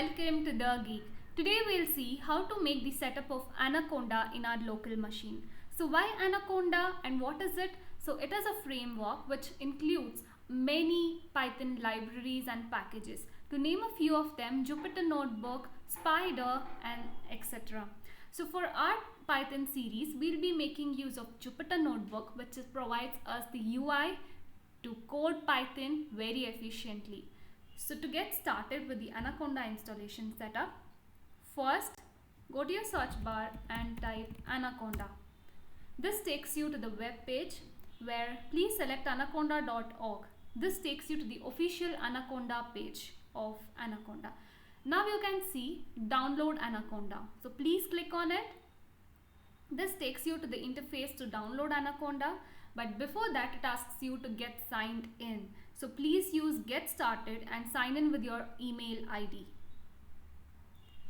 welcome to the Geek. Today we'll see how to make the setup of Anaconda in our local machine. So why Anaconda and what is it? So it is a framework which includes many Python libraries and packages. To name a few of them, Jupyter Notebook, Spider and etc. So for our Python series, we'll be making use of Jupyter Notebook, which provides us the UI to code Python very efficiently. So to get started with the Anaconda installation setup, first go to your search bar and type Anaconda. This takes you to the web page where please select anaconda.org. This takes you to the official Anaconda page of Anaconda. Now you can see download Anaconda. So please click on it. This takes you to the interface to download Anaconda, but before that it asks you to get signed in. So please use get started and sign in with your email ID.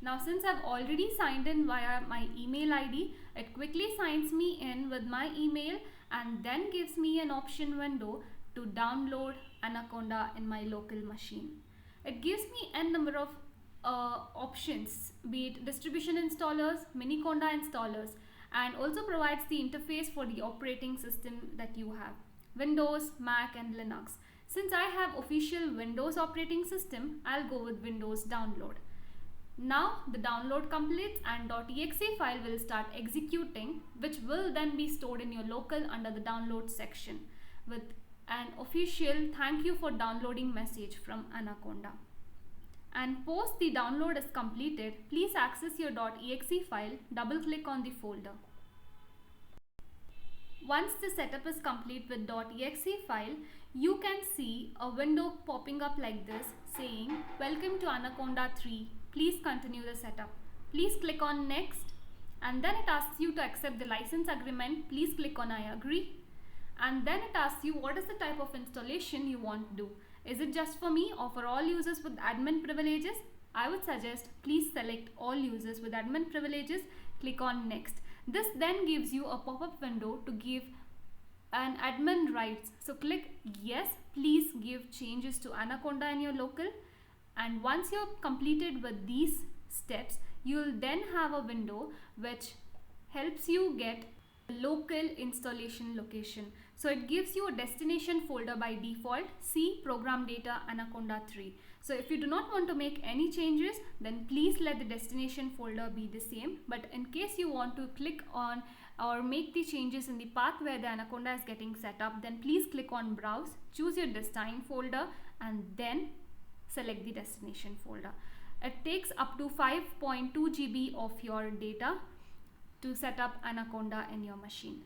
Now since I've already signed in via my email ID, it quickly signs me in with my email and then gives me an option window to download Anaconda in my local machine. It gives me n number of options, be it distribution installers, Miniconda installers, and also provides the interface for the operating system that you have, Windows, Mac and Linux. Since I have official Windows operating system, I'll go with Windows download. Now the download completes and .exe file will start executing, which will then be stored in your local under the download section with an official thank you for downloading message from Anaconda. And post the download is completed, please access your .exe file, double click on the folder. Once the setup is complete with .exe file, you can see a window popping up like this saying welcome to Anaconda 3, please continue the setup. Please click on next and then it asks you to accept the license agreement. Please click on I agree and then it asks you what is the type of installation you want to do. Is it just for me or for all users with admin privileges? I would suggest please select all users with admin privileges, click on next. This then gives you a pop-up window to give an admin rights. So click yes, please give changes to Anaconda in your local, and once you're completed with these steps, you'll then have a window which helps you get local installation location. So it gives you a destination folder by default, C program data Anaconda 3. So if you do not want to make any changes, then please let the destination folder be the same. But in case you want to click on or make the changes in the path where the Anaconda is getting set up, then please click on browse, choose your destination folder and then select the destination folder. It takes up to 5.2 GB of your data to set up Anaconda in your machine.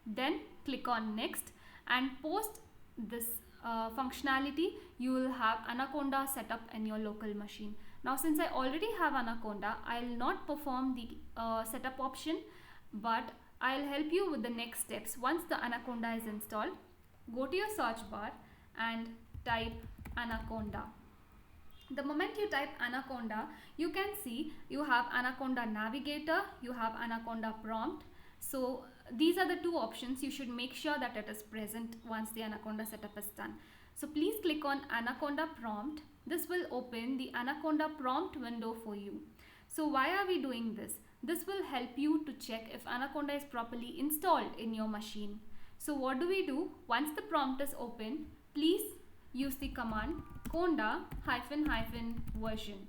Then click on next and post this functionality, you will have Anaconda set up in your local machine. Now since I already have Anaconda, I'll not perform the setup option, but I'll help you with the next steps. Once the Anaconda is installed, go to your search bar and type Anaconda. The moment you type Anaconda, you can see you have Anaconda Navigator, you have Anaconda Prompt. So these are the two options. You should make sure that it is present once the Anaconda setup is done. So please click on Anaconda Prompt. This will open the Anaconda Prompt window for you. So why are we doing this? This will help you to check if Anaconda is properly installed in your machine. So what do we do? Once the prompt is open, please use the command conda --version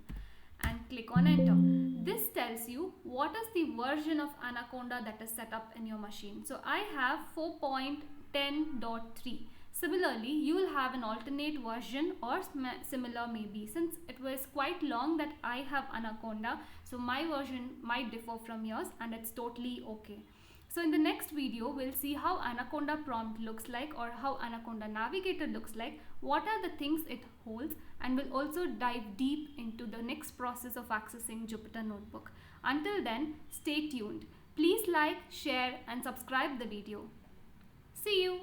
and click on enter. This tells you what is the version of Anaconda that is set up in your machine. So I have 4.10.3. Similarly, you will have an alternate version or similar maybe. Since it was quite long that I have Anaconda, so my version might differ from yours and it's totally okay. So in the next video, we'll see how Anaconda Prompt looks like or how Anaconda Navigator looks like, what are the things it holds, and we'll also dive deep into the next process of accessing Jupyter Notebook. Until then, stay tuned. Please like, share and subscribe the video. See you.